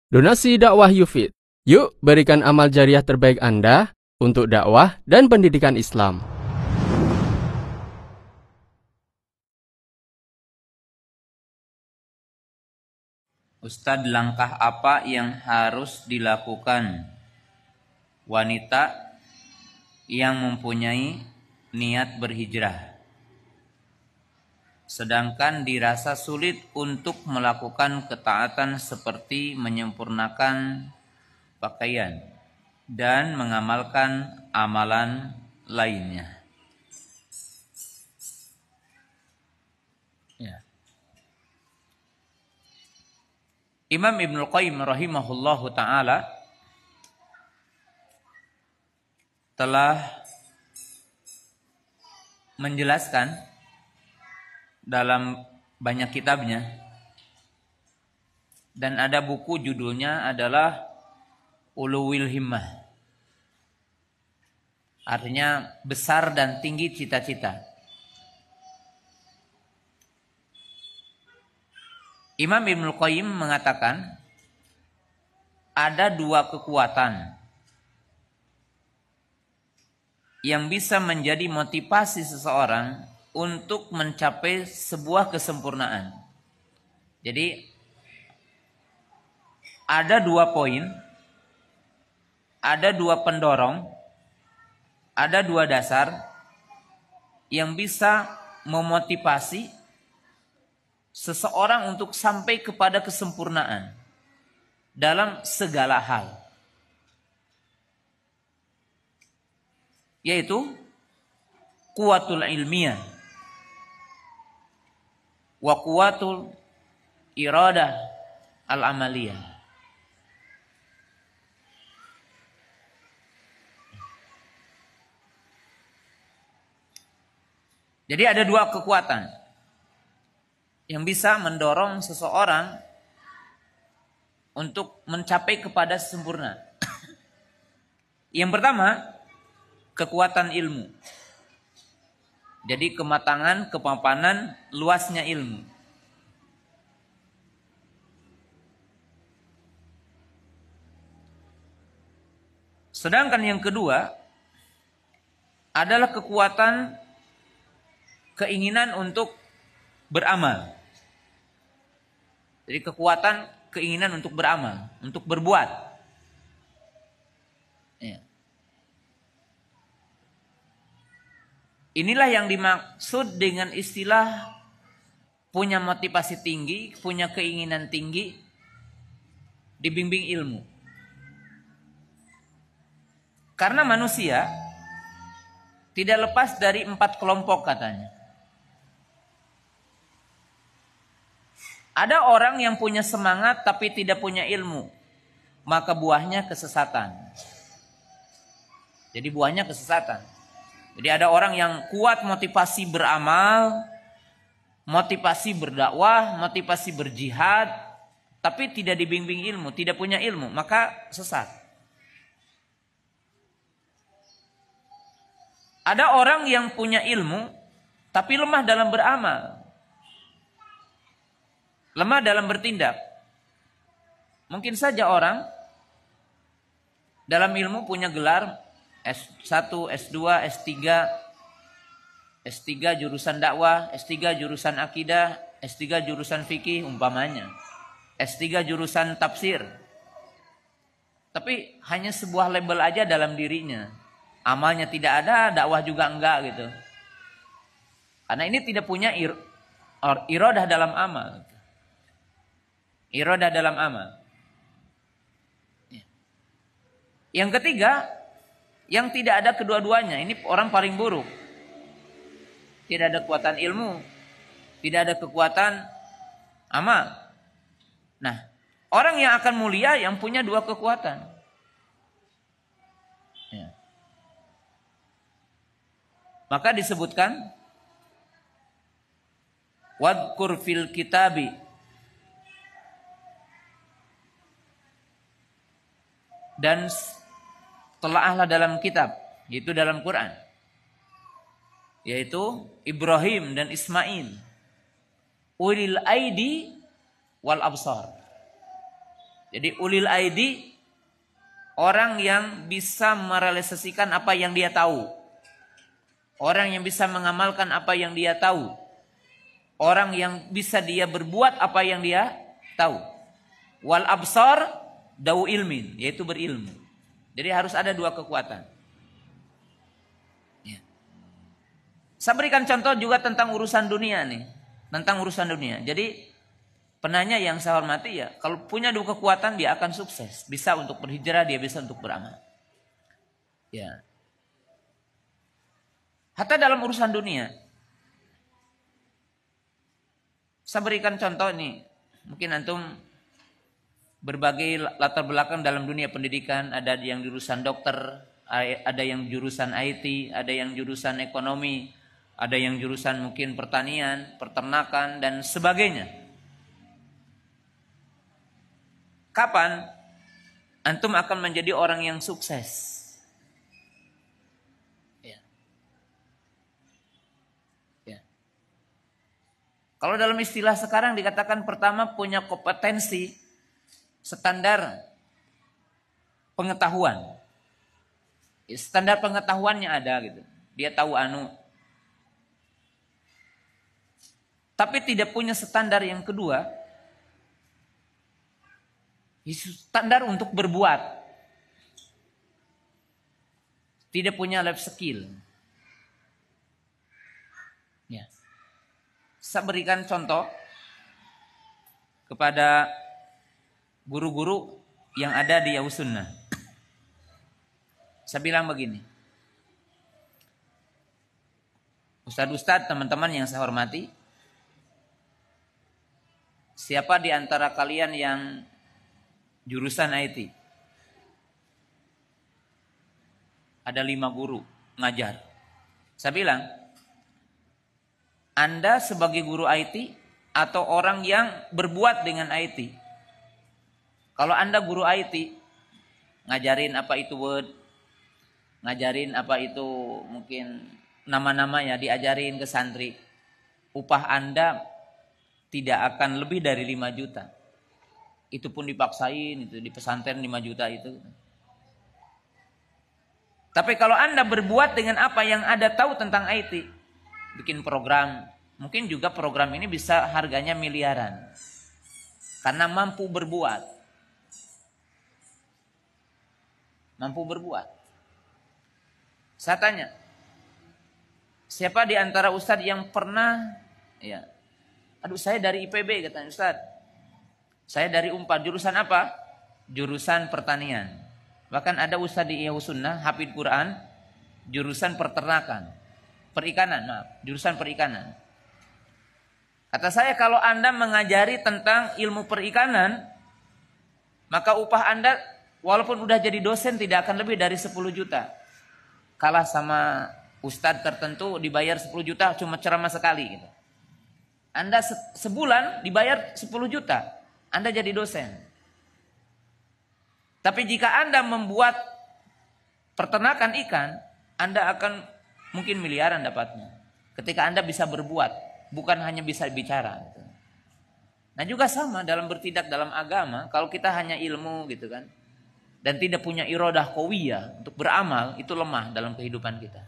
Donasi dakwah Yufid. Yuk berikan amal jariah terbaik Anda untuk dakwah dan pendidikan Islam. Ustadz, langkah apa yang harus dilakukan wanita yang mempunyai niat berhijrah, sedangkan dirasa sulit untuk melakukan ketaatan seperti menyempurnakan pakaian dan mengamalkan amalan lainnya? Ya. Imam Ibnul Qayyim rahimahullahu ta'ala telah menjelaskan dalam banyak kitabnya, dan ada buku judulnya adalah Uluwil Himmah, artinya besar dan tinggi cita-cita. Imam Ibnul Qayyim mengatakan ada dua kekuatan yang bisa menjadi motivasi seseorang untuk mencapai sebuah kesempurnaan. Jadi ada dua poin, ada dua pendorong, ada dua dasar yang bisa memotivasi seseorang untuk sampai kepada kesempurnaan dalam segala hal, yaitu kuwatul ilmiyah wa kuwatul iradah al-amaliyah. Jadi ada dua kekuatan yang bisa mendorong seseorang untuk mencapai kepada sempurna. Yang pertama, kekuatan ilmu. Jadi kematangan, kemapanan, luasnya ilmu. Sedangkan yang kedua adalah kekuatan keinginan untuk beramal. Jadi kekuatan keinginan untuk beramal, untuk berbuat. Ya. Inilah yang dimaksud dengan istilah punya motivasi tinggi, punya keinginan tinggi, dibimbing ilmu. Karena manusia tidak lepas dari 4 kelompok katanya. Ada orang yang punya semangat tapi tidak punya ilmu, maka buahnya kesesatan. Jadi buahnya kesesatan. Jadi ada orang yang kuat motivasi beramal, motivasi berdakwah, motivasi berjihad, tapi tidak dibimbing ilmu, tidak punya ilmu, maka sesat. Ada orang yang punya ilmu tapi lemah dalam beramal, lemah dalam bertindak. Mungkin saja orang dalam ilmu punya gelar S1, S2, S3, S3 jurusan dakwah, S3 jurusan akidah, S3 jurusan fikih umpamanya, S3 jurusan tafsir. Tapi hanya sebuah label aja dalam dirinya. Amalnya tidak ada, dakwah juga enggak gitu. Karena ini tidak punya iradah dalam amal. Iradah dalam amal. Yang ketiga, yang tidak ada kedua-duanya. Ini orang paling buruk. Tidak ada kekuatan ilmu, tidak ada kekuatan amal. Nah, orang yang akan mulia yang punya dua kekuatan. Ya. Maka disebutkan wadkur fil kitabi dan telaahlah dalam kitab, yaitu dalam Quran, yaitu Ibrahim dan Ismail, ulil aidi wal absar. Jadi ulil aidi, orang yang bisa merealisasikan apa yang dia tahu. Orang yang bisa mengamalkan apa yang dia tahu. Orang yang bisa dia berbuat apa yang dia tahu. Wal absar dau ilmin, yaitu berilmu. Jadi harus ada dua kekuatan. Ya. Saya berikan contoh juga tentang urusan dunia nih. Tentang urusan dunia. Jadi penanya yang saya hormati ya, kalau punya dua kekuatan dia akan sukses. Bisa untuk berhijrah, dia bisa untuk beramal. Ya. Hatta dalam urusan dunia. Saya berikan contoh nih. Mungkin antum berbagai latar belakang dalam dunia pendidikan. Ada yang jurusan dokter, ada yang jurusan IT, ada yang jurusan ekonomi, ada yang jurusan mungkin pertanian, peternakan, dan sebagainya. Kapan antum akan menjadi orang yang sukses? Ya. Ya. Kalau dalam istilah sekarang dikatakan pertama punya kompetensi standar pengetahuan. Standar pengetahuannya ada gitu. Dia tahu anu. Tapi tidak punya standar yang kedua. Standar untuk berbuat. Tidak punya life skill. Ya. Saya berikan contoh kepada guru-guru yang ada di Yahusunnah. Saya bilang begini. Ustadz-ustadz, teman-teman yang saya hormati. Siapa di antara kalian yang jurusan IT? Ada 5 guru ngajar. Saya bilang, Anda sebagai guru IT atau orang yang berbuat dengan IT? Kalau Anda guru IT, ngajarin apa itu Word, ngajarin apa itu mungkin nama-nama ya, diajarin ke santri. Upah Anda tidak akan lebih dari 5 juta. Itu pun dipaksain, itu di pesantren 5 juta itu. Tapi kalau Anda berbuat dengan apa yang Anda tahu tentang IT, bikin program, mungkin juga program ini bisa harganya miliaran. Karena mampu berbuat. Mampu berbuat. Saya tanya, siapa di antara ustadz yang pernah, ya, aduh saya dari IPB katanya ustadz. Saya dari Unpad, jurusan apa? Jurusan pertanian. Bahkan ada ustadz di Yahusunnah, hafidh Quran, jurusan peternakan. Jurusan perikanan. Kata saya, kalau Anda mengajari tentang ilmu perikanan, maka upah Anda walaupun udah jadi dosen tidak akan lebih dari 10 juta. Kalah sama ustadz tertentu dibayar 10 juta cuma ceramah sekali gitu. Anda sebulan dibayar 10 juta. Anda jadi dosen. Tapi jika Anda membuat peternakan ikan, Anda akan mungkin miliaran dapatnya. Ketika Anda bisa berbuat, bukan hanya bisa bicara. Nah juga sama dalam bertindak dalam agama, kalau kita hanya ilmu gitu kan, dan tidak punya irodah qawiyah untuk beramal, itu lemah dalam kehidupan kita.